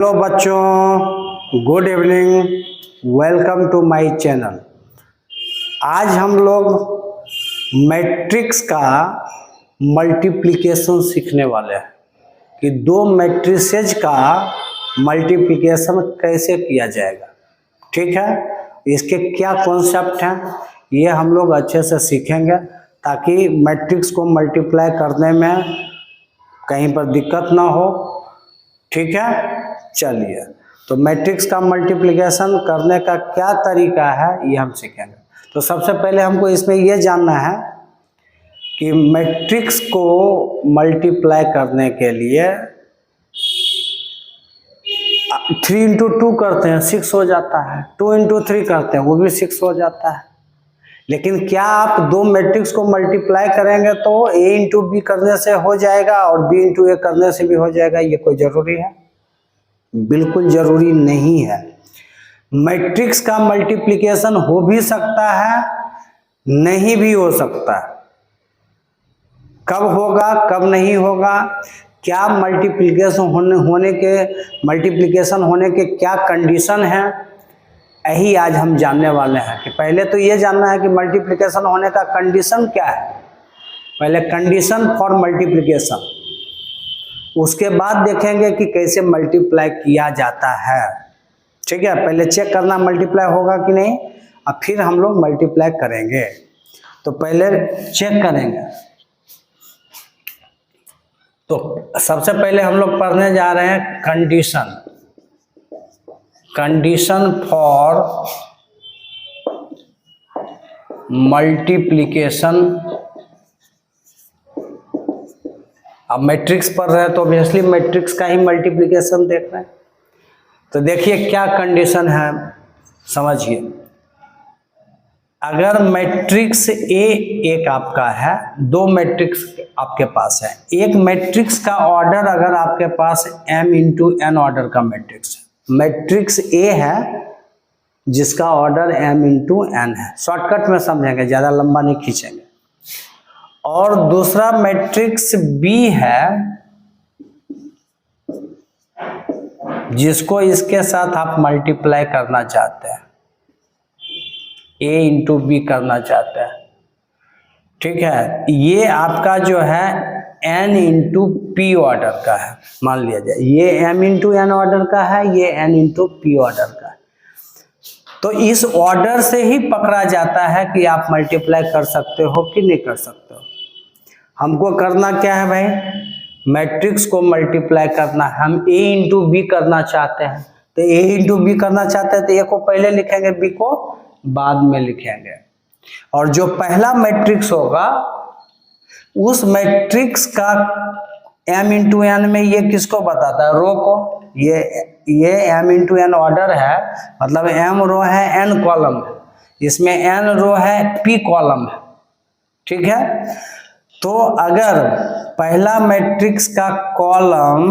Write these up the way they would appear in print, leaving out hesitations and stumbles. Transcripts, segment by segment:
Hello बच्चों, good evening. Welcome to my channel. आज हम लोग मैट्रिक्स का मल्टीप्लिकेशन सीखने वाले हैं कि दो मैट्रिसेज का मल्टीप्लिकेशन कैसे किया जाएगा। ठीक है, इसके क्या कॉन्सेप्ट हैं ये हम लोग अच्छे से सीखेंगे ताकि मैट्रिक्स को मल्टीप्लाई करने में कहीं पर दिक्कत ना हो। ठीक है, चलिए तो मैट्रिक्स का मल्टीप्लिकेशन करने का क्या तरीका है ये हम सीखेंगे। तो सबसे पहले हमको इसमें ये जानना है कि मैट्रिक्स को मल्टीप्लाई करने के लिए 3 इंटू 2 करते हैं 6 हो जाता है, 2 इंटू 3 करते हैं वो भी 6 हो जाता है। लेकिन क्या आप दो मैट्रिक्स को मल्टीप्लाई करेंगे तो a इंटू बी करने से हो जाएगा और b इंटू ए करने से भी हो जाएगा? ये कोई जरूरी है? बिल्कुल जरूरी नहीं है। मैट्रिक्स का मल्टीप्लिकेशन हो भी सकता है, नहीं भी हो सकता है। कब होगा कब नहीं होगा, क्या मल्टीप्लिकेशन होने के क्या कंडीशन है, यही आज हम जानने वाले हैं। कि पहले तो ये जानना है कि मल्टीप्लिकेशन होने का कंडीशन क्या है। पहले कंडीशन फॉर मल्टीप्लिकेशन, उसके बाद देखेंगे कि कैसे मल्टीप्लाई किया जाता है। ठीक है, पहले चेक करना मल्टीप्लाई होगा कि नहीं, और फिर हम लोग मल्टीप्लाई करेंगे। तो पहले चेक करेंगे। तो सबसे पहले हम लोग पढ़ने जा रहे हैं कंडीशन फॉर मल्टीप्लिकेशन। अब मैट्रिक्स पढ़ रहे हैं तो ऑब्वियसली मैट्रिक्स का ही मल्टीप्लिकेशन देख रहे हैं। तो देखिए क्या कंडीशन है, समझिए। अगर मैट्रिक्स ए एक आपका है, दो मैट्रिक्स आपके पास है। एक मैट्रिक्स का ऑर्डर अगर आपके पास m इंटू एन ऑर्डर का मैट्रिक्स है, मैट्रिक्स ए है जिसका ऑर्डर m इंटू एन है। शॉर्टकट में समझेंगे, ज़्यादा लंबा नहीं खींचेंगे। और दूसरा मैट्रिक्स B है जिसको इसके साथ आप मल्टीप्लाई करना चाहते हैं, A इंटू बी करना चाहते हैं। ठीक है, ये आपका जो है n इंटू पी ऑर्डर का है। मान लिया जाए ये m इंटू एन ऑर्डर का है, ये n इंटू पी ऑर्डर का है। तो इस ऑर्डर से ही पकड़ा जाता है कि आप मल्टीप्लाई कर सकते हो कि नहीं कर सकते हो। हमको करना क्या है भाई, मैट्रिक्स को मल्टीप्लाई करना। हम a इंटू बी करना चाहते हैं, तो a इंटू बी करना चाहते हैं तो a को पहले लिखेंगे, b को बाद में लिखेंगे। और जो पहला मैट्रिक्स होगा उस मैट्रिक्स का m इंटू एन में ये किसको बताता है, रो को। ये m इंटू एन ऑर्डर है, मतलब m रो है n कॉलम है, इसमें n रो है p कॉलम है। ठीक है, तो अगर पहला मैट्रिक्स का कॉलम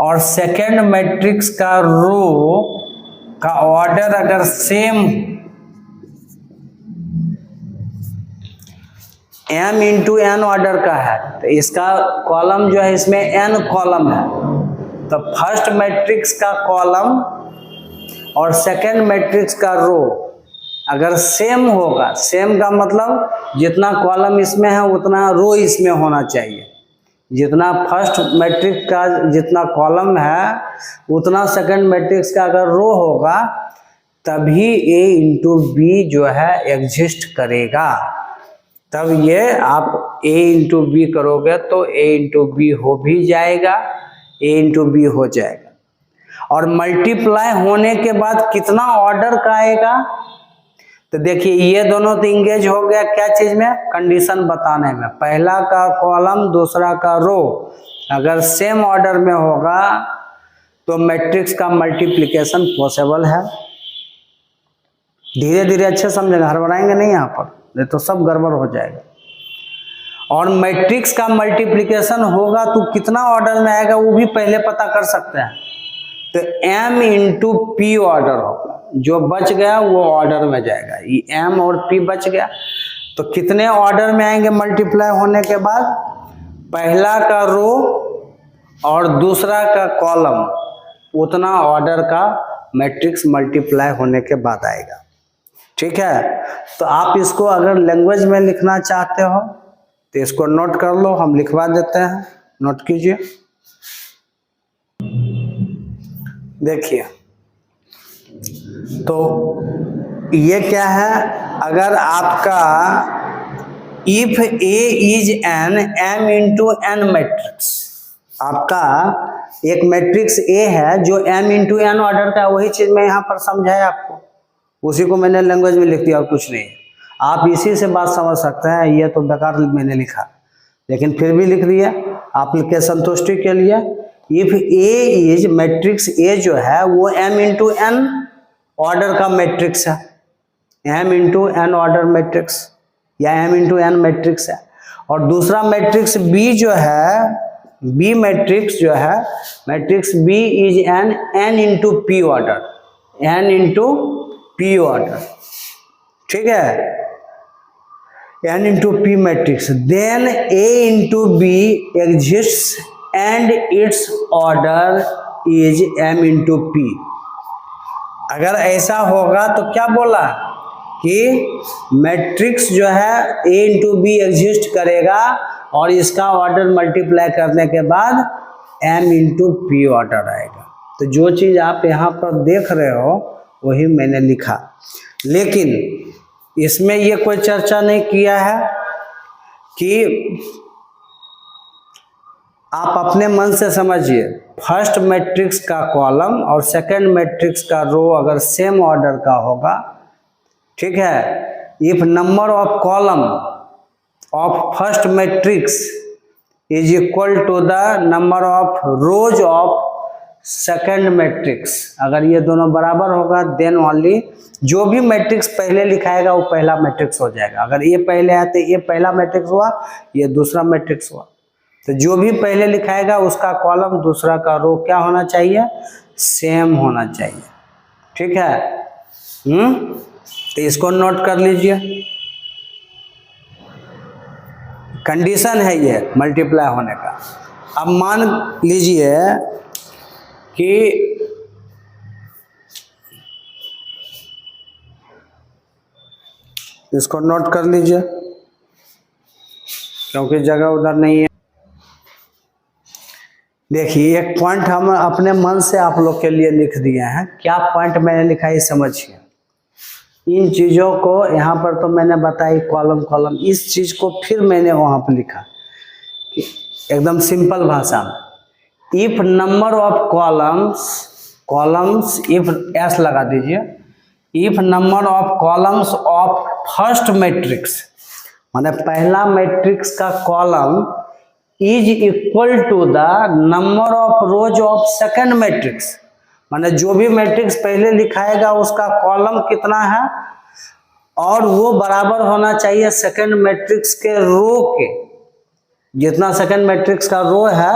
और सेकेंड मैट्रिक्स का रो का ऑर्डर अगर same m into N order का है, तो इसका कॉलम जो है इसमें n कॉलम है, तो फर्स्ट मैट्रिक्स का कॉलम और सेकेंड मैट्रिक्स का रो अगर सेम होगा, सेम का मतलब जितना कॉलम इसमें है उतना रो इसमें होना चाहिए। जितना फर्स्ट मैट्रिक्स का जितना कॉलम है उतना सेकंड मैट्रिक्स का अगर रो होगा तभी a इंटू बी जो है एग्जिस्ट करेगा। तब ये आप a इंटू बी करोगे तो a इंटू बी हो भी जाएगा, a इंटू बी हो जाएगा। और मल्टीप्लाई होने के बाद कितना ऑर्डर का आएगा, तो देखिए ये दोनों तो इंगेज हो गया क्या चीज में, कंडीशन बताने में। पहला का कॉलम दूसरा का रो अगर सेम ऑर्डर में होगा तो मैट्रिक्स का मल्टीप्लिकेशन पॉसिबल है। धीरे धीरे अच्छे समझेंगे, हड़बड़ाएंगे नहीं यहाँ पर, नहीं तो सब गड़बड़ हो जाएगा। और मैट्रिक्स का मल्टीप्लिकेशन होगा तो कितना ऑर्डर में आएगा वो भी पहले पता कर सकते हैं। तो m इंटू पी ऑर्डर होगा, जो बच गया वो ऑर्डर में जाएगा। ये m और p बच गया, तो कितने ऑर्डर में आएंगे मल्टीप्लाई होने के बाद, पहला का रो और दूसरा का कॉलम उतना ऑर्डर का मैट्रिक्स मल्टीप्लाई होने के बाद आएगा। ठीक है, तो आप इसको अगर लैंग्वेज में लिखना चाहते हो तो इसको नोट कर लो, हम लिखवा देते हैं, नोट कीजिए। देखिए, तो ये क्या है, अगर आपका if A is an M into N matrix, आपका एक मैट्रिक्स ए है जो एम इंटू एन ऑर्डर का है, वही चीज मैं यहाँ पर समझाया आपको, उसी को मैंने लैंग्वेज में लिख दिया और कुछ नहीं। आप इसी से बात समझ सकते हैं, ये तो बेकार मैंने लिखा लेकिन फिर भी लिख दिया आपके संतुष्टि के लिए। If A is matrix A जो है वो एम इंटू एन ऑर्डर का मैट्रिक्स है, M into N order matrix या एम इंटू एन मैट्रिक्स है। और दूसरा मैट्रिक्स बी जो है, बी मैट्रिक्स जो है, matrix B is N into P order, N into P order. ठीक है, N into P matrix, then A into B exists and its order is M into P. अगर ऐसा होगा तो क्या बोला कि मैट्रिक्स जो है ए इंटू बी एग्जिस्ट करेगा और इसका ऑर्डर मल्टीप्लाई करने के बाद एम इंटू पी ऑर्डर आएगा। तो जो चीज़ आप यहाँ पर देख रहे हो वही मैंने लिखा, लेकिन इसमें ये कोई चर्चा नहीं किया है कि आप अपने मन से समझिए, फर्स्ट मैट्रिक्स का कॉलम और सेकंड मैट्रिक्स का रो अगर सेम ऑर्डर का होगा, ठीक है, if number of column of first matrix is equal to the number of rows of second matrix, अगर ये दोनों बराबर होगा देन ओनली जो भी मैट्रिक्स पहले लिखाएगा वो पहला मैट्रिक्स हो जाएगा। अगर ये पहले है तो ये पहला मैट्रिक्स हुआ, ये दूसरा मैट्रिक्स हुआ। तो जो भी पहले लिखाएगा उसका कॉलम दूसरा का रो क्या होना चाहिए, सेम होना चाहिए। ठीक है, तो इसको नोट कर लीजिए, कंडीशन है ये मल्टीप्लाई होने का। अब मान लीजिए कि इसको नोट कर लीजिए क्योंकि जगह उधर नहीं है। देखिए, एक पॉइंट हम अपने मन से आप लोग के लिए लिख दिए हैं। क्या पॉइंट मैंने लिखा है समझिए। इन चीज़ों को यहाँ पर तो मैंने बताई कॉलम कॉलम, इस चीज़ को फिर मैंने वहाँ पर लिखा एकदम सिंपल भाषा में। If number of columns if S लगा दीजिए, if number of columns of first matrix, माने पहला मैट्रिक्स का column is equal to the number of rows of second matrix, माने जो भी मैट्रिक्स पहले लिखाएगा उसका कॉलम कितना है और वो बराबर होना चाहिए सेकंड मैट्रिक्स के रो के। जितना सेकंड मैट्रिक्स का रो है,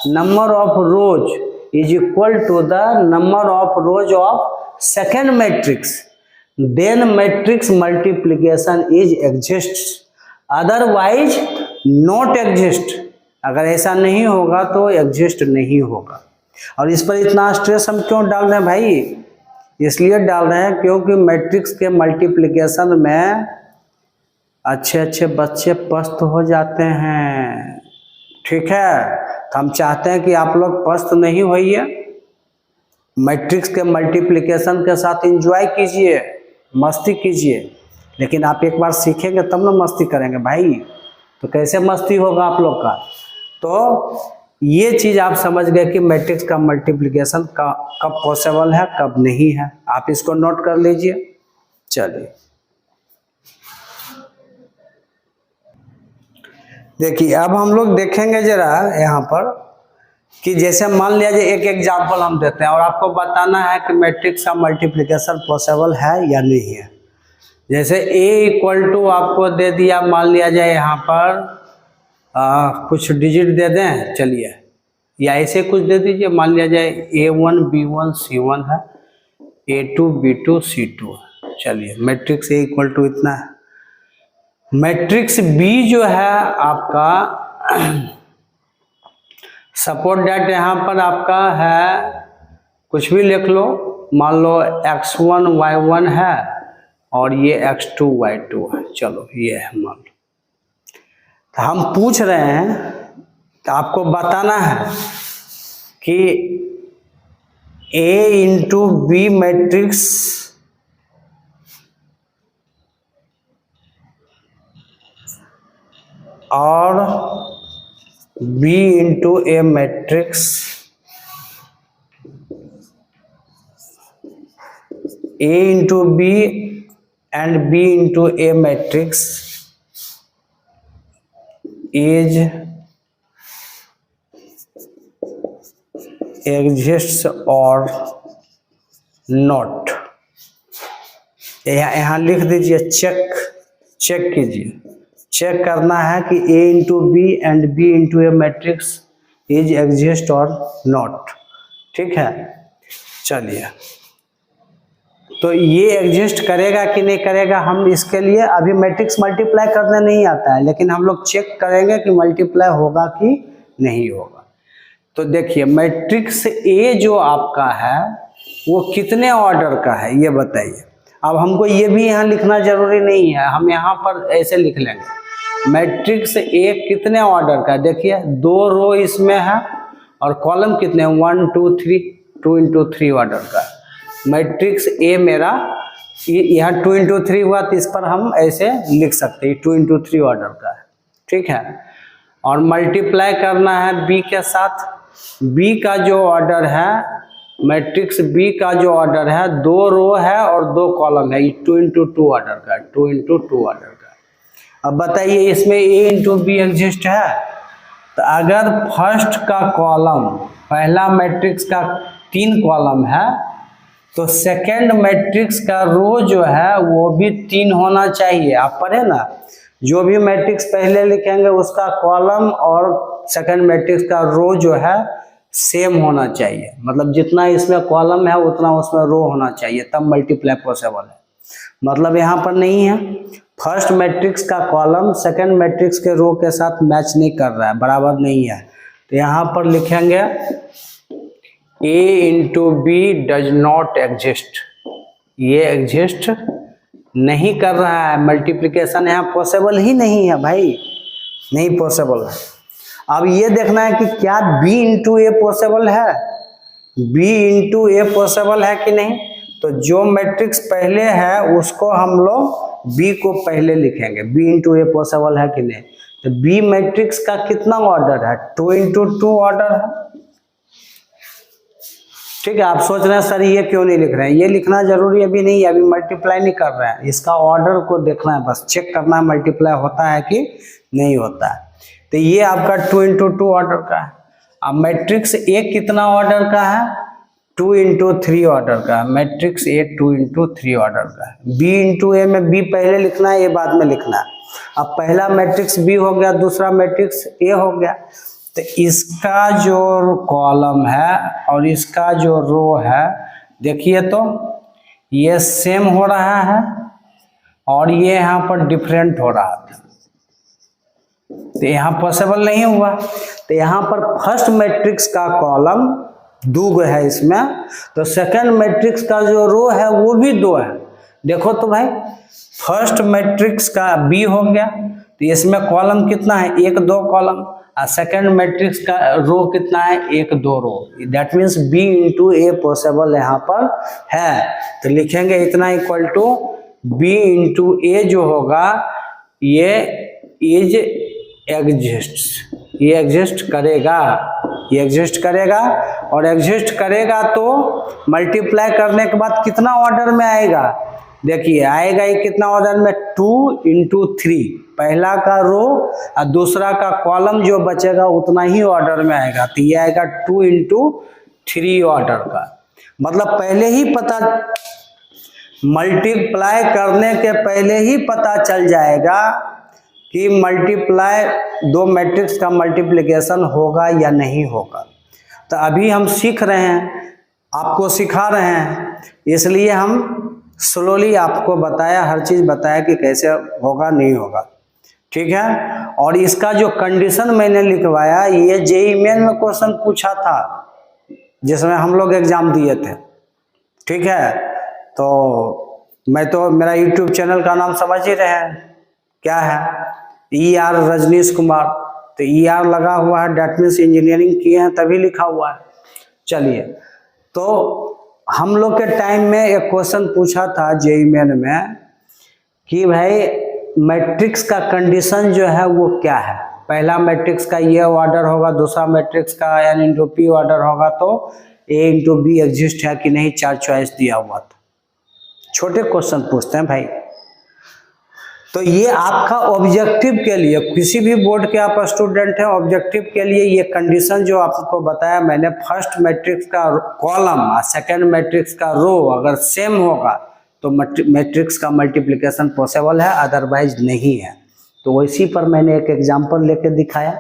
number of rows is equal to the number of rows of second matrix, then matrix multiplication is exist, otherwise not exist. अगर ऐसा नहीं होगा तो एग्जिस्ट नहीं होगा। और इस पर इतना स्ट्रेस हम क्यों डाल रहे हैं भाई, इसलिए डाल रहे हैं क्योंकि मैट्रिक्स के मल्टीप्लिकेशन में अच्छे अच्छे बच्चे पस्त हो जाते हैं। ठीक है, तो हम चाहते हैं कि आप लोग पस्त नहीं होइए, मैट्रिक्स के मल्टीप्लिकेशन के साथ एंजॉय कीजिए, मस्ती कीजिए। लेकिन आप एक बार सीखेंगे तब ना मस्ती करेंगे भाई, तो कैसे मस्ती होगा आप लोग का। तो ये चीज़ आप समझ गए कि मैट्रिक्स का मल्टीप्लिकेशन कब पॉसिबल है कब नहीं है। आप इसको नोट कर लीजिए। चलिए देखिए, अब हम लोग देखेंगे जरा यहाँ पर कि जैसे मान लिया जाए एक एग्जाम्पल हम देते हैं और आपको बताना है कि मैट्रिक्स का मल्टीप्लिकेशन पॉसिबल है या नहीं है। जैसे a इक्वल टू आपको दे दिया, मान लिया जाए यहाँ पर कुछ डिजिट दे दें, चलिए, या ऐसे कुछ दे दीजिए, मान लिया जाए a1 b1 c1 है, a2 b2 c2 है। चलिए, मैट्रिक्स a इक्वल टू इतना है। मैट्रिक्स b जो है आपका सपोज दैट यहाँ पर आपका है, कुछ भी लिख लो, मान लो x1 y1 है और ये x2 y2 है, चलो ये है मान लो। तो हम पूछ रहे हैं, तो आपको बताना है कि A इंटू बी मैट्रिक्स और B into A matrix A into B and B into A matrix is exists or not. यहाँ लिख दीजिए, चेक कीजिए, चेक करना है कि A into B and B into A matrix is exist or not. ठीक है, चलिए, तो ये एग्जिस्ट करेगा कि नहीं करेगा, हम इसके लिए अभी मैट्रिक्स मल्टीप्लाई करने नहीं आता है, लेकिन हम लोग चेक करेंगे कि मल्टीप्लाई होगा कि नहीं होगा। तो देखिए, मैट्रिक्स ए जो आपका है वो कितने ऑर्डर का है ये बताइए। अब हमको ये भी यहाँ लिखना जरूरी नहीं है, हम यहाँ पर ऐसे लिख लेंगे, मैट्रिक्स ए कितने ऑर्डर का है। देखिए 2 रो इसमें है और कॉलम कितने, 1 2 3, 2 इंटू 3 ऑर्डर का है। मैट्रिक्स ए मेरा यहाँ 2 इंटू 3 हुआ, तो इस पर हम ऐसे लिख सकते हैं 2 इंटू 3 ऑर्डर का है। ठीक है, और मल्टीप्लाई करना है बी के साथ। बी का जो ऑर्डर है, मैट्रिक्स बी का जो ऑर्डर है, 2 रो है और 2 कॉलम है, 2 इंटू 2 ऑर्डर का है, 2 इंटू 2 ऑर्डर का है। अब बताइए इसमें ए इंटू बी एग्जिस्ट है। तो अगर फर्स्ट का कॉलम, पहला मैट्रिक्स का 3 कॉलम है, तो सेकेंड मैट्रिक्स का रो जो है वो भी 3 होना चाहिए। आप पढ़े ना, जो भी मैट्रिक्स पहले लिखेंगे उसका कॉलम और सेकेंड मैट्रिक्स का रो जो है सेम होना चाहिए, मतलब जितना इसमें कॉलम है उतना उसमें रो होना चाहिए, तब मल्टीप्लाई पॉसिबल है। मतलब यहाँ पर नहीं है, फर्स्ट मैट्रिक्स का कॉलम सेकेंड मैट्रिक्स के रो के साथ मैच नहीं कर रहा है, बराबर नहीं है। तो यहाँ पर लिखेंगे A into B does not exist, ये एग्जिस्ट नहीं कर रहा है, मल्टीप्लिकेशन यहाँ पॉसिबल ही नहीं है भाई, नहीं पॉसिबल है। अब ये देखना है कि क्या B इंटू ए पॉसिबल है, B इंटू ए पॉसिबल है कि नहीं। तो जो मैट्रिक्स पहले है उसको हम लोग B को पहले लिखेंगे, B इंटू ए पॉसिबल है कि नहीं। तो B मैट्रिक्स का कितना ऑर्डर है, 2 इंटू 2 ऑर्डर है। ठीक है, आप सोच रहे हैं सर ये क्यों नहीं लिख रहे हैं, ये लिखना जरूरी अभी नहीं है, अभी मल्टीप्लाई नहीं कर रहे हैं, इसका ऑर्डर को देखना है, बस चेक करना है मल्टीप्लाई होता है कि नहीं होता है। तो ये आपका 2 इंटू 2 ऑर्डर का है। अब मैट्रिक्स ए कितना ऑर्डर का है, 2 इंटू 3 ऑर्डर का है। मैट्रिक्स ए 2 इंटू 3 ऑर्डर का है। बी इंटू ए में बी पहले लिखना है, ए बाद में लिखना है। अब पहला मैट्रिक्स बी हो गया, दूसरा मैट्रिक्स ए हो गया, तो इसका जो कॉलम है और इसका जो रो है, देखिए तो ये सेम हो रहा है और ये यहाँ पर डिफरेंट हो रहा था, तो यहाँ पॉसिबल नहीं हुआ। तो यहाँ पर फर्स्ट मैट्रिक्स का कॉलम 2 है इसमें, तो सेकंड मैट्रिक्स का जो रो है वो भी 2 है। देखो तो भाई, फर्स्ट मैट्रिक्स का बी हो गया, तो इसमें कॉलम कितना है, 1 2 कॉलम, और सेकेंड मैट्रिक्स का रो कितना है, 1 2 row. That means B into A possible यहाँ पर है। तो लिखेंगे इतना equal to B into A जो होगा ये इज एग्जिस्ट, ये एग्जिस्ट करेगा, ये एग्जिस्ट करेगा। और एग्जिस्ट करेगा तो मल्टीप्लाई करने के बाद कितना ऑर्डर में आएगा, देखिए आएगा ये कितना ऑर्डर में, 2 इंटू 3, पहला का रो और दूसरा का कॉलम जो बचेगा उतना ही ऑर्डर में आएगा। तो ये आएगा 2 इंटू 3 ऑर्डर का। मतलब पहले ही पता, मल्टीप्लाई करने के पहले ही पता चल जाएगा कि मल्टीप्लाई 2 मैट्रिक्स का मल्टीप्लिकेशन होगा या नहीं होगा। तो अभी हम सीख रहे हैं, आपको सिखा रहे हैं, इसलिए हम स्लोली आपको बताया, हर चीज़ बताया कि कैसे होगा नहीं होगा। ठीक है। और इसका जो कंडीशन मैंने लिखवाया, ये जेईई मेन में क्वेश्चन पूछा था जिसमें हम लोग एग्जाम दिए थे, ठीक है। तो मैं तो मेरा यूट्यूब चैनल का नाम समझ ही रहे हैं क्या है, ER रजनीश कुमार। तो ER लगा हुआ है, डेट मीन्स इंजीनियरिंग किए हैं तभी लिखा हुआ है। चलिए, तो हम लोग के टाइम में एक क्वेश्चन पूछा था जेईई मेन में कि भाई मैट्रिक्स का कंडीशन जो है वो क्या है। पहला मैट्रिक्स का ये ऑर्डर होगा, दूसरा मैट्रिक्स का n इंटू पी ऑर्डर होगा, तो A इंटू बी एग्जिस्ट है कि नहीं, 4 चॉइस दिया हुआ था। छोटे क्वेश्चन पूछते हैं भाई। तो ये आपका ऑब्जेक्टिव के लिए, किसी भी बोर्ड के आप स्टूडेंट हैं, ऑब्जेक्टिव के लिए ये कंडीशन जो आपको बताया मैंने, फर्स्ट मैट्रिक्स का कॉलम और सेकेंड मैट्रिक्स का रो अगर सेम होगा तो मैट्रिक्स का मल्टीप्लिकेशन पॉसिबल है, अदरवाइज नहीं है। तो इसी पर मैंने एक एग्जांपल लेके दिखाया।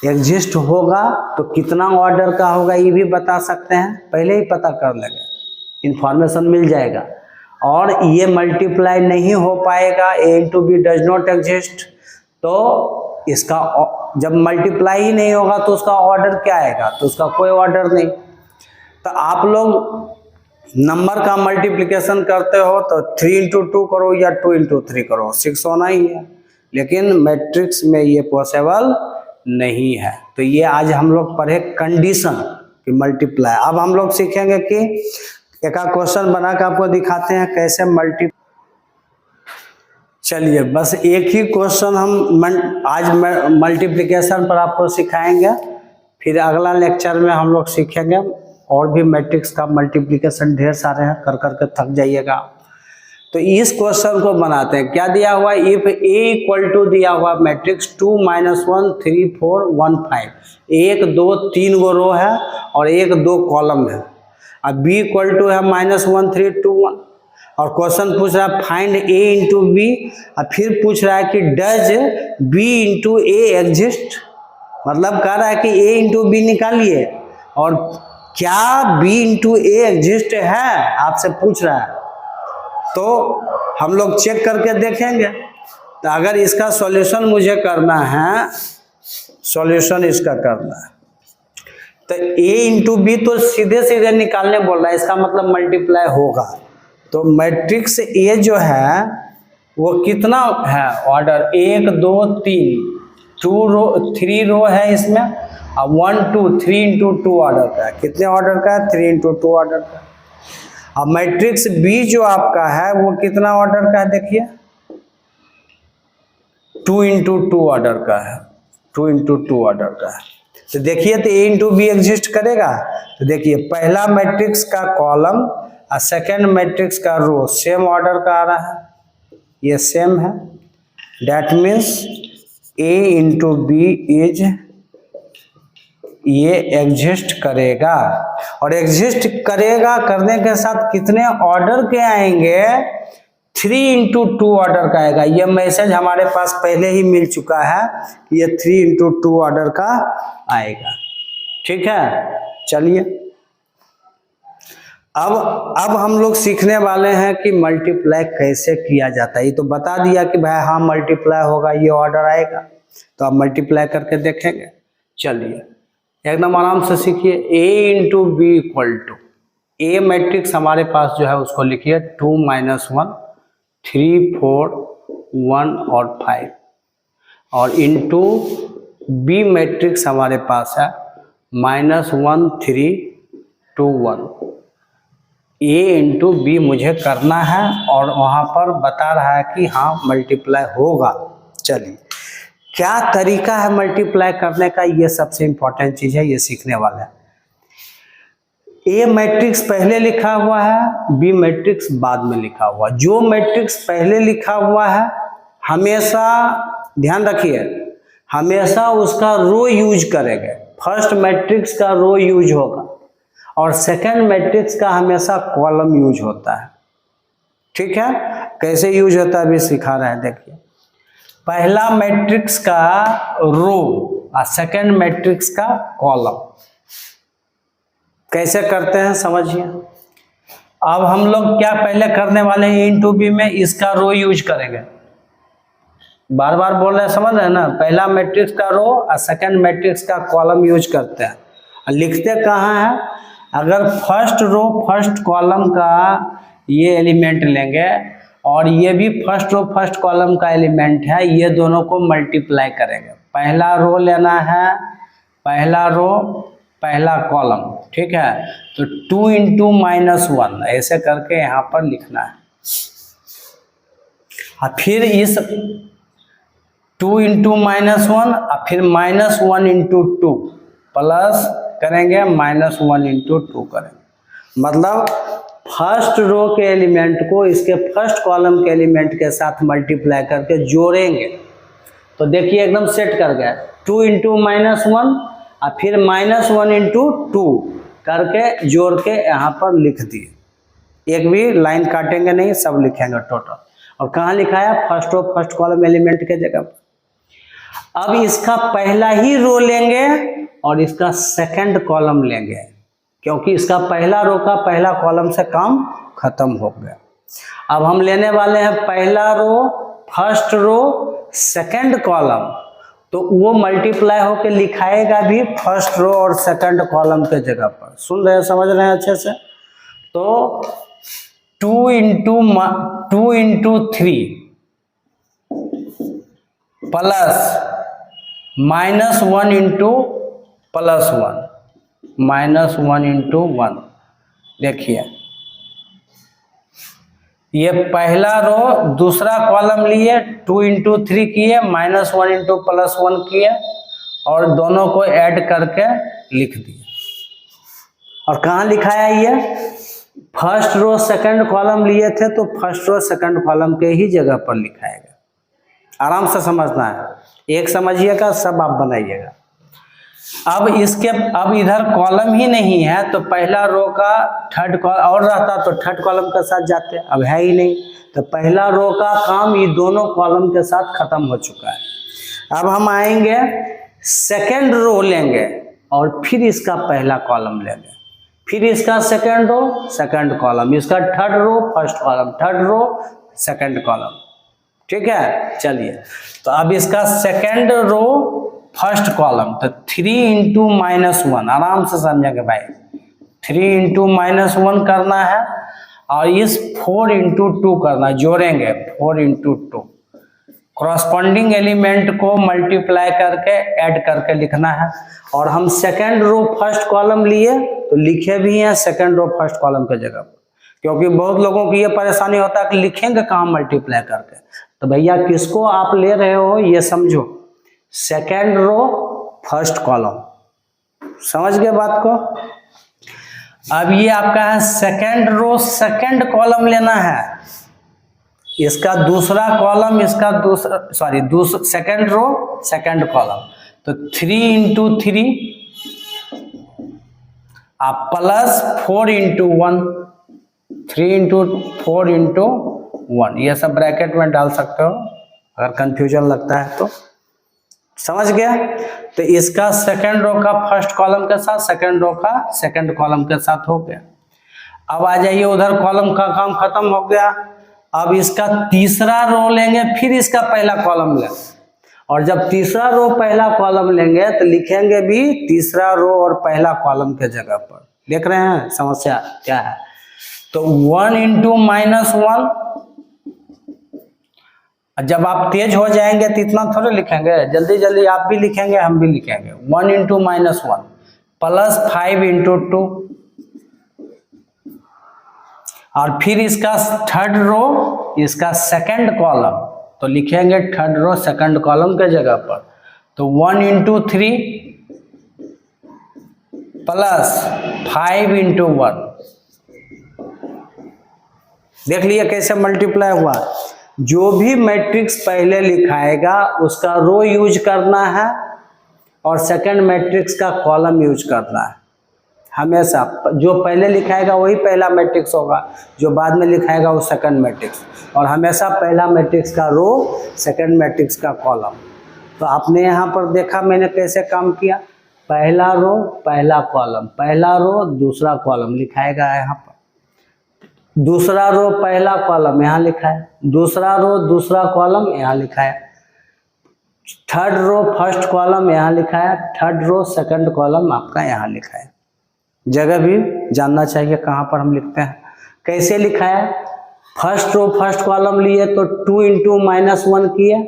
एग्जिस्ट होगा तो कितना ऑर्डर का होगा ये भी बता सकते हैं, पहले ही पता कर लेंगे, इंफॉर्मेशन मिल जाएगा। और ये मल्टीप्लाई नहीं हो पाएगा, A into B does not exist, तो इसका जब मल्टीप्लाई ही नहीं होगा तो उसका ऑर्डर क्या आएगा, तो उसका कोई ऑर्डर नहीं। तो आप लोग नंबर का मल्टीप्लिकेशन करते हो तो 3 इंटू 2 करो या 2 इंटू 3 करो, 6 होना ही है। लेकिन मैट्रिक्स में ये पॉसिबल नहीं है। तो ये आज हम लोग पढ़े कंडीशन कि मल्टीप्लाई। अब हम लोग सीखेंगे कि एक क्वेश्चन बना के आपको दिखाते हैं कैसे चलिए, बस एक ही क्वेश्चन हम आज मल्टीप्लिकेशन पर आपको सिखाएंगे, फिर अगला लेक्चर में हम लोग सीखेंगे और भी मैट्रिक्स का मल्टीप्लिकेशन ढेर सारे हैं, कर करके थक जाइएगा। तो इस क्वेश्चन को बनाते हैं। क्या दिया हुआ है, इफ A इक्वल टू दिया हुआ मैट्रिक्स 2 -1 3 4 1 5, 1 2 3 गो रो है और 1 2 कॉलम है। अब B इक्वल टू है -1 3 2 1, और क्वेश्चन पूछ रहा है फाइंड A इंटू बी, और फिर पूछ रहा है कि does B into A exist, मतलब कह रहा है कि A इंटू बी निकालिए और क्या B इंटू A एग्जिस्ट है, आपसे पूछ रहा है। तो हम लोग चेक करके देखेंगे। तो अगर इसका सॉल्यूशन मुझे करना है, सॉल्यूशन इसका करना है, तो A इंटू बी तो सीधे सीधे निकालने बोल रहा है, इसका मतलब मल्टीप्लाई होगा। तो मैट्रिक्स A जो है वो कितना है ऑर्डर, 1 2 3 3 रो है इसमें, और 1 2 3 इंटू 2 ऑर्डर का है। कितने ऑर्डर का है, 3 इंटू 2 ऑर्डर का। अब मैट्रिक्स B जो आपका है वो कितना ऑर्डर का है, देखिए 2 इंटू 2 ऑर्डर का है, 2 इंटू 2 ऑर्डर का है। तो देखिए, तो A इंटू बी एग्जिस्ट करेगा। तो देखिए, पहला मैट्रिक्स का कॉलम और सेकेंड मैट्रिक्स का रो सेम ऑर्डर का आ रहा है, ये सेम है। That means A into B is, ये एग्जिस्ट करेगा। और एग्जिस्ट करेगा करने के साथ कितने ऑर्डर के आएंगे, 3 इंटू 2 ऑर्डर का आएगा। ये मैसेज हमारे पास पहले ही मिल चुका है, ये 3 इंटू 2 ऑर्डर का आएगा, ठीक है। चलिए, अब हम लोग सीखने वाले हैं कि मल्टीप्लाई कैसे किया जाता है। ये तो बता दिया कि भाई हाँ मल्टीप्लाई होगा, ये ऑर्डर आएगा, तो आप मल्टीप्लाई करके देखेंगे। चलिए, एकदम आराम से सीखिए। A into B equal to, A matrix हमारे पास जो है उसको लिखिए 2 -1 3 4 1 और 5, और इंटू B मैट्रिक्स हमारे पास है -1 3 2 1। A इंटू बी मुझे करना है और वहाँ पर बता रहा है कि हाँ मल्टीप्लाई होगा। चलिए, क्या तरीका है मल्टीप्लाई करने का, ये सबसे इंपॉर्टेंट चीज है, ये सीखने वाला है। A मैट्रिक्स पहले लिखा हुआ है, B मैट्रिक्स बाद में लिखा हुआ। जो मैट्रिक्स पहले लिखा हुआ है हमेशा ध्यान रखिए, हमेशा उसका रो यूज करेंगे। फर्स्ट मैट्रिक्स का रो यूज होगा और सेकंड मैट्रिक्स का हमेशा कॉलम यूज होता है, ठीक है। कैसे यूज होता है अभी सिखा रहे हैं, देखिए। पहला मैट्रिक्स का रो और सेकंड मैट्रिक्स का कॉलम कैसे करते हैं समझिए। अब हम लोग क्या पहले करने वाले हैं, A इंटू बी में इसका रो यूज करेंगे, बार बार बोल रहे हैं, समझ रहे हैं ना। पहला मैट्रिक्स का रो और सेकंड मैट्रिक्स का कॉलम यूज करते हैं। और लिखते कहाँ है, अगर फर्स्ट रो फर्स्ट कॉलम का ये एलिमेंट लेंगे और ये भी फर्स्ट रो फर्स्ट कॉलम का एलिमेंट है, ये दोनों को मल्टीप्लाई करेंगे। पहला रो लेना है, पहला रो पहला कॉलम, ठीक है। तो 2 इंटू -1 ऐसे करके यहाँ पर लिखना है। और फिर इस 2 इंटू -1 और फिर -1 इंटू 2 प्लस करेंगे -1 इंटू 2 करेंगे। मतलब फर्स्ट रो के एलिमेंट को इसके फर्स्ट कॉलम के एलिमेंट के साथ मल्टीप्लाई करके जोड़ेंगे। तो देखिए एकदम सेट कर गया। 2 इंटू -1 और फिर -1 इंटू 2 करके जोड़ के यहाँ पर लिख दिए। एक भी लाइन काटेंगे नहीं, सब लिखेंगे टोटल। और कहाँ लिखा है, first row first column element के जगह पर। अब इसका पहला ही रो लेंगे और इसका सेकंड कॉलम लेंगे, क्योंकि इसका पहला रो का पहला कॉलम से काम खत्म हो गया। अब हम लेने वाले हैं पहला row first row second column, तो वो मल्टीप्लाई होके लिखाएगा भी फर्स्ट रो और सेकंड कॉलम के जगह पर। सुन रहे हैं, समझ रहे हैं अच्छे से। तो 2 इंटू 3 प्लस -1 इंटू +1 -1 इंटू 1। देखिए ये पहला रो दूसरा कॉलम लिए, 2 इंटू 3 किए, -1 इंटू +1 किए और दोनों को ऐड करके लिख दिए। और कहाँ लिखा है ये, फर्स्ट रो सेकंड कॉलम लिए थे तो फर्स्ट रो सेकंड कॉलम के ही जगह पर लिखाएगा। आराम से समझना है, एक समझिएगा सब आप बनाइएगा। अब इधर कॉलम ही नहीं है तो पहला रो का थर्ड कॉलम और रहता तो थर्ड कॉलम के साथ जाते, अब है ही नहीं। तो पहला रो का काम ये दोनों कॉलम के साथ खत्म हो चुका है। अब हम आएंगे सेकंड रो लेंगे और फिर इसका पहला कॉलम लेंगे, फिर इसका सेकंड रो सेकंड कॉलम, इसका third row first column, third row second column, ठीक है। चलिए तो अब इसका सेकंड रो फर्स्ट कॉलम, तो 3 इंटू -1, आराम से समझेंगे भाई। 3 इंटू -1 करना है और इस 4 इंटू 2 करना, जोड़ेंगे 4 इंटू 2। कॉरस्पॉन्डिंग एलिमेंट को मल्टीप्लाई करके ऐड करके लिखना है। और हम सेकंड रो फर्स्ट कॉलम लिए तो लिखे भी हैं सेकंड रो फर्स्ट कॉलम के जगह पर, क्योंकि बहुत लोगों की ये परेशानी होता है कि लिखेंगे कहाँ मल्टीप्लाई करके। तो भैया किसको आप ले रहे हो ये समझो, सेकंड रो फर्स्ट कॉलम, समझ गए बात को। अब ये आपका है सेकंड रो सेकंड कॉलम लेना है, इसका दूसरा कॉलम, इसका दूसरा सेकंड रो सेकंड कॉलम। तो 3 इंटू 3 आप प्लस 4 इंटू 1, 3 इंटू 4 इंटू 1, ये सब ब्रैकेट में डाल सकते हो अगर कंफ्यूजन लगता है तो। समझ गया। तो इसका सेकंड रो का फर्स्ट कॉलम के साथ, सेकंड रो का सेकंड कॉलम के साथ हो गया। अब आ जाइए उधर कॉलम का काम खत्म हो गया। अब इसका तीसरा रो लेंगे, फिर इसका पहला कॉलम लेंगे। और जब तीसरा रो पहला कॉलम लेंगे तो लिखेंगे भी तीसरा रो और पहला कॉलम के जगह पर। देख रहे हैं समस्या क्या है। तो 1 इंटू -1, जब आप तेज हो जाएंगे तो इतना थोड़े लिखेंगे, जल्दी जल्दी आप भी लिखेंगे हम भी लिखेंगे। 1 इंटू -1 प्लस 5 इंटू 2, और फिर इसका थर्ड रो इसका सेकंड कॉलम, तो लिखेंगे थर्ड रो सेकंड कॉलम के जगह पर। तो 1 इंटू 3 प्लस 5 इंटू 1। देख लिया कैसे मल्टीप्लाई हुआ। जो भी मैट्रिक्स पहले लिखाएगा उसका रो यूज करना है और सेकंड मैट्रिक्स का कॉलम यूज करना है। हमेशा जो पहले लिखाएगा वही पहला मैट्रिक्स होगा, जो बाद में लिखाएगा वो सेकंड मैट्रिक्स, और हमेशा पहला मैट्रिक्स का रो सेकंड मैट्रिक्स का कॉलम। तो आपने यहाँ पर देखा मैंने कैसे काम किया। पहला रो पहला कॉलम, पहला रो दूसरा कॉलम लिखाएगा यहाँ पर, दूसरा रो पहला कॉलम यहाँ लिखा है, दूसरा रो दूसरा कॉलम यहाँ लिखा है। थर्ड रो फर्स्ट कॉलम यहाँ लिखा है, थर्ड रो सेकंड कॉलम आपका यहाँ लिखा है। जगह भी जानना चाहिए कहाँ पर हम लिखते हैं। कैसे लिखा है, फर्स्ट रो फर्स्ट कॉलम लिए तो 2 इंटू -1 किए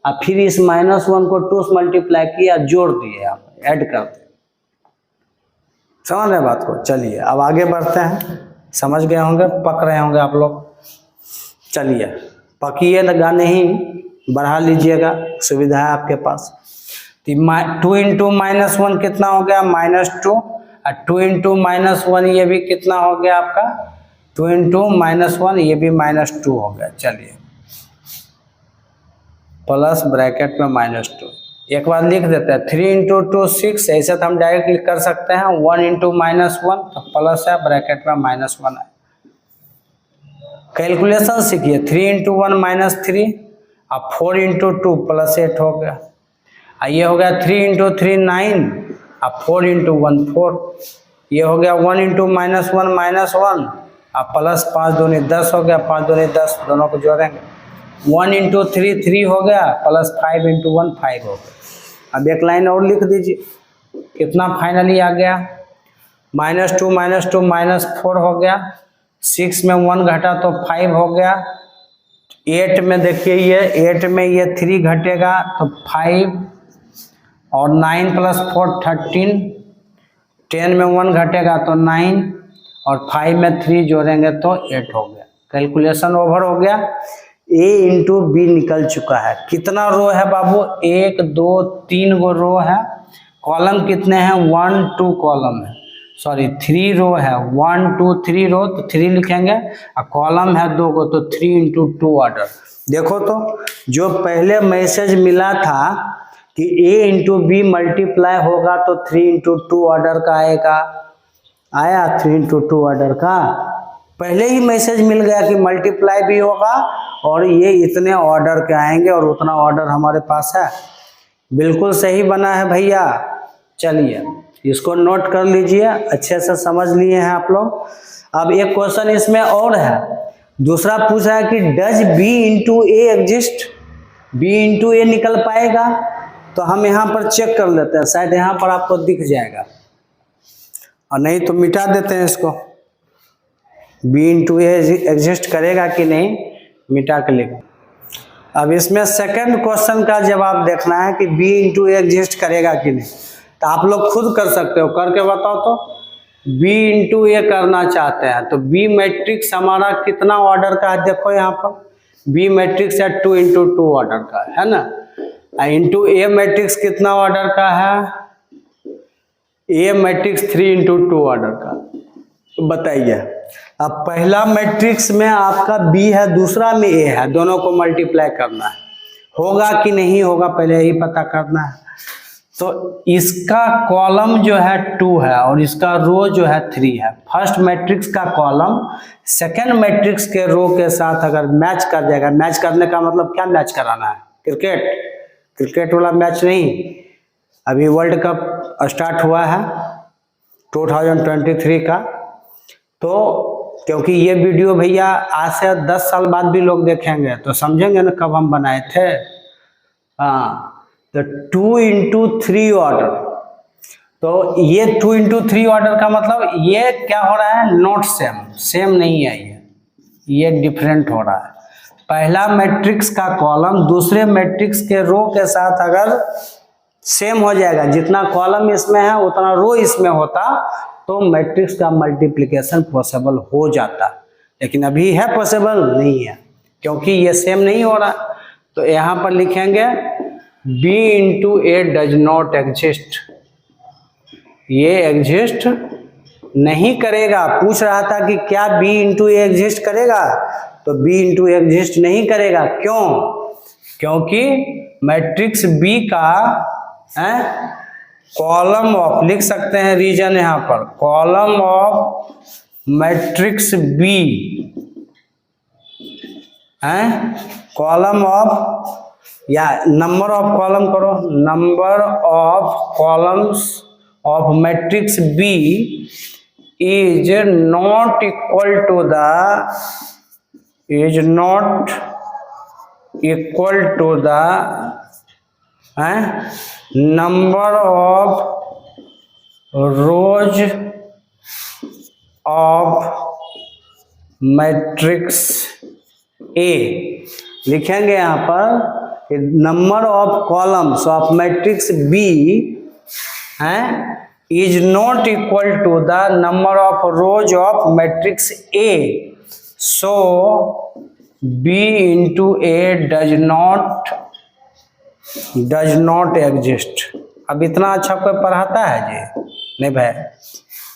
और फिर इस -1 को 2 से मल्टीप्लाई किया, जोड़ दिए, आप ऐड कर दिए। समझ रहे बात को। चलिए अब आगे बढ़ते हैं, समझ गए होंगे, पक रहे होंगे आप लोग। चलिए पकिएगा नहीं, बढ़ा लीजिएगा, सुविधा है आपके पास। 2 इंटू -1 कितना हो गया, -2, और 2 इंटू -1 ये भी कितना हो गया आपका, 2 इंटू -1 ये भी -2 हो गया। चलिए प्लस ब्रैकेट में -2, एक बार लिख देते हैं, 3 इंटू 2 6, ऐसे तो हम डायरेक्ट कर सकते हैं, 1 इंटू -1 तो प्लस है, ब्रैकेट में -1 है। कैलकुलेशन सीखिए, 3 इंटू 1 -3 और 4 इंटू 2 +8 हो गया। ये हो गया 3 इंटू 3 9 और 4 इंटू 1 4। ये हो गया 1 इंटू -1 -1 और प्लस 5 दूनी 10 हो गया, 5 दूनी 10, दोनों को जोड़ेंगे। 1 इंटू 3 3 हो गया, प्लस 5 इंटू 1 5 हो गया। अब एक लाइन और लिख दीजिए, कितना फाइनली आ गया, -2 -4 हो गया, 6 में 1 घटा तो 5 हो गया। 8 में देखिए, ये 8 में ये 3 घटेगा तो 5 और 9 + 4 13, 10 में 1 घटेगा तो 9 और 5 में 3 जोड़ेंगे तो 8 हो गया। कैलकुलेशन ओवर हो गया। A इंटू बी निकल चुका है। कितना रो है बाबू, 1 2 3 गो रो है। कॉलम कितने हैं, 1 2 कॉलम है, सॉरी 3 रो है, 1 2 3 रो तो 3 लिखेंगे, और कॉलम है 2 को तो 3 इंटू 2 ऑर्डर। देखो तो जो पहले मैसेज मिला था कि A इंटू बी मल्टीप्लाई होगा तो 3 इंटू 2 ऑर्डर का आएगा, आया 3 इंटू 2 ऑर्डर का, पहले ही मैसेज मिल गया कि मल्टीप्लाई भी होगा और ये इतने ऑर्डर के आएंगे और उतना ऑर्डर हमारे पास है। बिल्कुल सही बना है भैया। चलिए इसको नोट कर लीजिए, अच्छे से समझ लिए हैं आप लोग। अब एक क्वेश्चन इसमें और है, दूसरा पूछा है कि does B into A exist, B into A निकल पाएगा, तो हम यहाँ पर चेक कर लेते हैं, शायद यहाँ पर आपको दिख जाएगा, और नहीं तो मिटा देते हैं इसको। बी इंटू ए एग्जिस्ट करेगा कि नहीं, मिटा के लिख। अब इसमें सेकंड क्वेश्चन का जवाब देखना है कि बी इंटू ए एग्जिस्ट करेगा कि नहीं, तो आप लोग खुद कर सकते हो, करके बताओ तो। बी इंटू ए करना चाहते हैं तो बी मैट्रिक्स हमारा कितना ऑर्डर का है, देखो यहाँ पर बी मैट्रिक्स है 2 इंटू 2 ऑर्डर का है ना, इंटू ए मैट्रिक्स कितना ऑर्डर का है, ए मैट्रिक्स 3 इंटू 2 ऑर्डर का। तो बताइए, अब पहला मैट्रिक्स में आपका बी है, दूसरा में ए है, दोनों को मल्टीप्लाई करना है, होगा कि नहीं होगा पहले यही पता करना है। तो इसका कॉलम जो है 2 है और इसका रो जो है 3 है। फर्स्ट मैट्रिक्स का कॉलम सेकंड मैट्रिक्स के रो के साथ अगर मैच कर जाएगा, मैच करने का मतलब क्या मैच कराना है, क्रिकेट वाला मैच नहीं, अभी वर्ल्ड कप स्टार्ट हुआ है 2023 का, तो क्योंकि ये वीडियो भैया आज से 10 साल बाद भी लोग देखेंगे तो समझेंगे ना कब हम बनाए थे। हाँ, तो 2 इंटू 3 ऑर्डर, तो ये 2 इंटू 3 ऑर्डर का मतलब ये क्या हो रहा है, नॉट सेम नहीं है, ये डिफरेंट हो रहा है। पहला मैट्रिक्स का कॉलम दूसरे मैट्रिक्स के रो के साथ अगर सेम हो जाएगा, जितना कॉलम इसमें है उतना रो इसमें होता, तो मैट्रिक्स का मल्टीप्लिकेशन पॉसिबल हो जाता, लेकिन अभी है पॉसिबल नहीं है क्योंकि ये सेम नहीं हो रहा। तो यहाँ पर लिखेंगे B into A does not exist, ये एग्जिस्ट नहीं करेगा। पूछ रहा था कि क्या बी इंटू ए एग्जिस्ट करेगा, तो बी इंटू ए एग्जिस्ट नहीं करेगा। क्यों, क्योंकि मैट्रिक्स बी का कॉलम ऑफ, लिख सकते हैं रीजन यहाँ पर, कॉलम ऑफ मैट्रिक्स बी है, कॉलम ऑफ या नंबर ऑफ कॉलम करो, number of columns of matrix B is not equal to the, is not equal to the हैं, number of rows of matrix A, लिखेंगे यहाँ पर number of columns of matrix B हैं is not equal to the number of rows of matrix A, so B into A does not exist. अब इतना अच्छा कोई पढ़ाता है जी? नहीं भाई,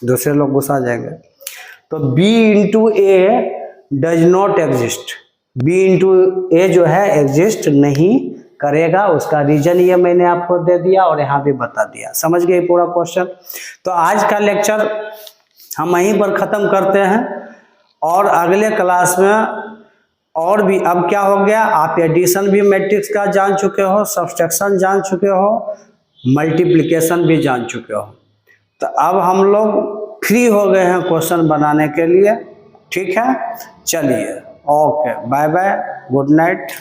दूसरे लोग गुस्सा जाएंगे। तो b into A does not exist, b into A जो है एग्जिस्ट नहीं करेगा। उसका रीजन ये मैंने आपको दे दिया और यहाँ भी बता दिया। समझ गए पूरा क्वेश्चन? तो आज का लेक्चर हम वहीं पर ख़त्म करते हैं और अगले क्लास में और भी, अब क्या हो गया, आप एडिशन भी मैट्रिक्स का जान चुके हो, सब्सट्रैक्शन जान चुके हो, मल्टीप्लिकेशन भी जान चुके हो। तो अब हम लोग फ्री हो गए हैं क्वेश्चन बनाने के लिए। ठीक है, चलिए, okay, bye bye, good night.